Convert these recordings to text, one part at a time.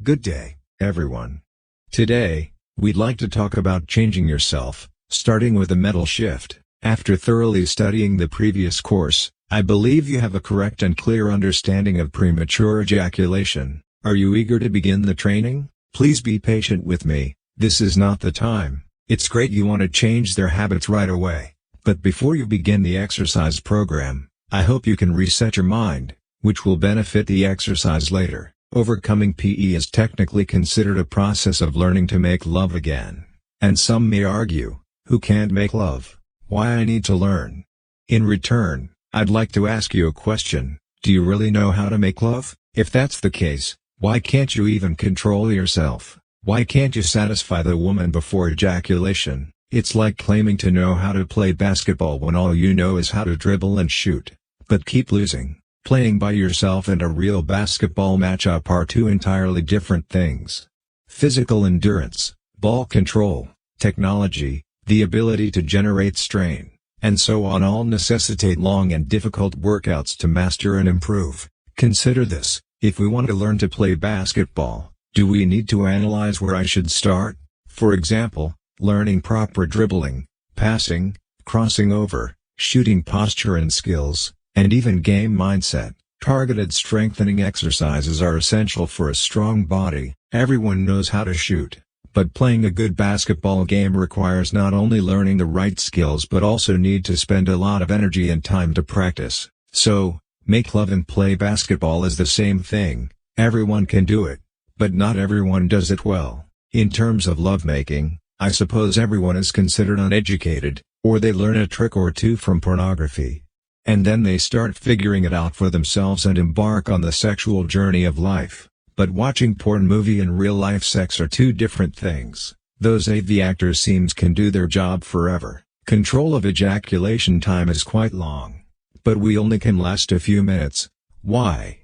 Good day, everyone. Today, we'd like to talk about changing yourself, starting with a mental shift. After thoroughly studying the previous course, I believe you have a correct and clear understanding of premature ejaculation. Are you eager to begin the training? Please be patient with me, this is not the time. It's great you want to change their habits right away. But before you begin the exercise program, I hope you can reset your mind, which will benefit the exercise later. Overcoming PE is technically considered a process of learning to make love again. And some may argue, who can't make love? Why I need to learn? In return, I'd like to ask you a question. Do you really know how to make love? If that's the case, why can't you even control yourself? Why can't you satisfy the woman before ejaculation? It's like claiming to know how to play basketball when all you know is how to dribble and shoot, but keep losing. Playing by yourself and a real basketball matchup are two entirely different things. Physical endurance, ball control, technology, the ability to generate strain, and so on all necessitate long and difficult workouts to master and improve. Consider this, if we want to learn to play basketball, do we need to analyze where I should start? For example, learning proper dribbling, passing, crossing over, shooting posture and skills, and even game mindset. Targeted strengthening exercises are essential for a strong body. Everyone knows how to shoot, but playing a good basketball game requires not only learning the right skills but also need to spend a lot of energy and time to practice. So, make love and play basketball is the same thing. Everyone can do it, but not everyone does it well. In terms of lovemaking, I suppose everyone is considered uneducated, or they learn a trick or two from pornography. And then they start figuring it out for themselves and embark on the sexual journey of life. But watching porn movie and real-life sex are two different things. Those AV actors seems can do their job forever. Control of ejaculation time is quite long. But we only can last a few minutes. Why?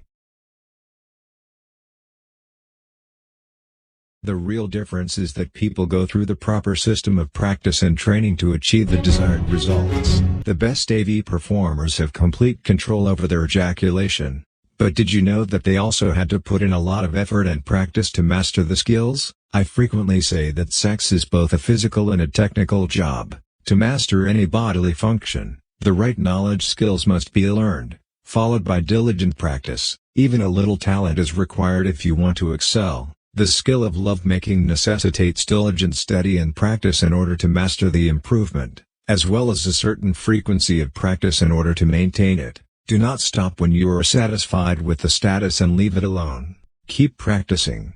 The real difference is that people go through the proper system of practice and training to achieve the desired results. The best AV performers have complete control over their ejaculation. But did you know that they also had to put in a lot of effort and practice to master the skills? I frequently say that sex is both a physical and a technical job. To master any bodily function, the right knowledge skills must be learned, followed by diligent practice. Even a little talent is required if you want to excel. The skill of lovemaking necessitates diligent study and practice in order to master the improvement, as well as a certain frequency of practice in order to maintain it. Do not stop when you are satisfied with the status and leave it alone. Keep practicing.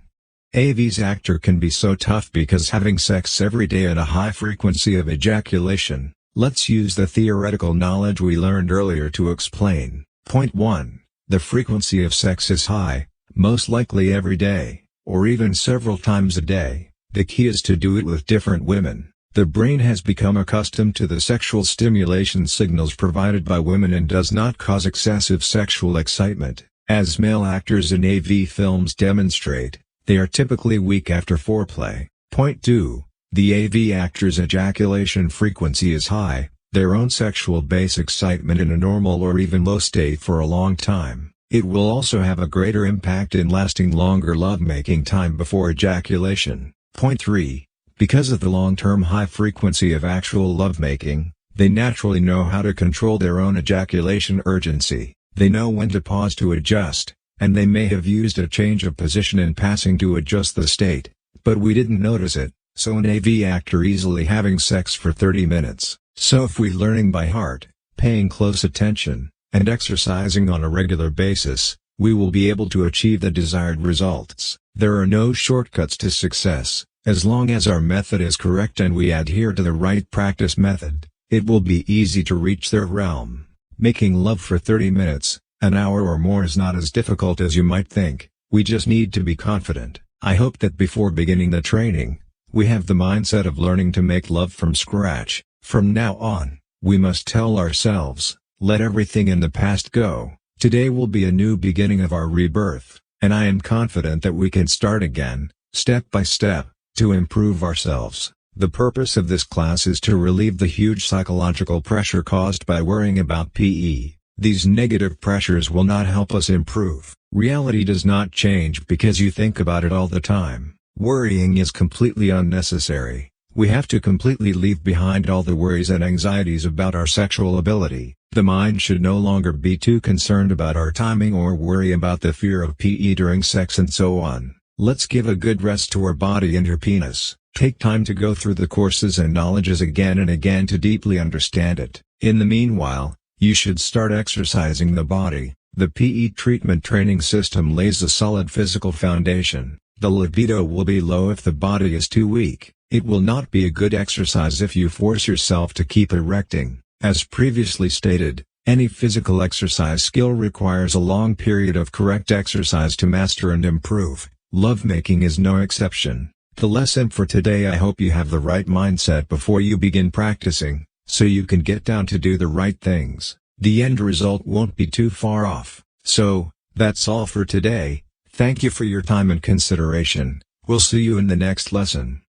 AV's actor can be so tough because having sex every day at a high frequency of ejaculation. Let's use the theoretical knowledge we learned earlier to explain. Point 1. The frequency of sex is high, most likely every day, or even several times a day. The key is to do it with different women. The brain has become accustomed to the sexual stimulation signals provided by women and does not cause excessive sexual excitement. As male actors in AV films demonstrate, they are typically weak after foreplay. Point 2. The AV actor's ejaculation frequency is high, their own sexual base excitement in a normal or even low state for a long time. It will also have a greater impact in lasting longer lovemaking time before ejaculation. Point 3. Because of the long-term high frequency of actual lovemaking, they naturally know how to control their own ejaculation urgency. They know when to pause to adjust, and they may have used a change of position in passing to adjust the state, but we didn't notice it, so an AV actor easily having sex for 30 minutes. So if we learning by heart, paying close attention, and exercising on a regular basis, we will be able to achieve the desired results. There are no shortcuts to success. As long as our method is correct and we adhere to the right practice method, it will be easy to reach their realm. Making love for 30 minutes, an hour or more is not as difficult as you might think. We just need to be confident. I hope that before beginning the training, we have the mindset of learning to make love from scratch. From now on, we must tell ourselves, let everything in the past go. Today will be a new beginning of our rebirth, and I am confident that we can start again, step by step, to improve ourselves. The purpose of this class is to relieve the huge psychological pressure caused by worrying about PE. These negative pressures will not help us improve. Reality does not change because you think about it all the time. Worrying is completely unnecessary. We have to completely leave behind all the worries and anxieties about our sexual ability. The mind should no longer be too concerned about our timing or worry about the fear of PE during sex and so on. Let's give a good rest to our body and your penis. Take time to go through the courses and knowledges again and again to deeply understand it. In the meanwhile, you should start exercising the body. The PE treatment training system lays a solid physical foundation. The libido will be low if the body is too weak. It will not be a good exercise if you force yourself to keep erecting. As previously stated, any physical exercise skill requires a long period of correct exercise to master and improve. Lovemaking is no exception. The lesson for today: I hope you have the right mindset before you begin practicing, so you can get down to do the right things. The end result won't be too far off. So, that's all for today. Thank you for your time and consideration. We'll see you in the next lesson.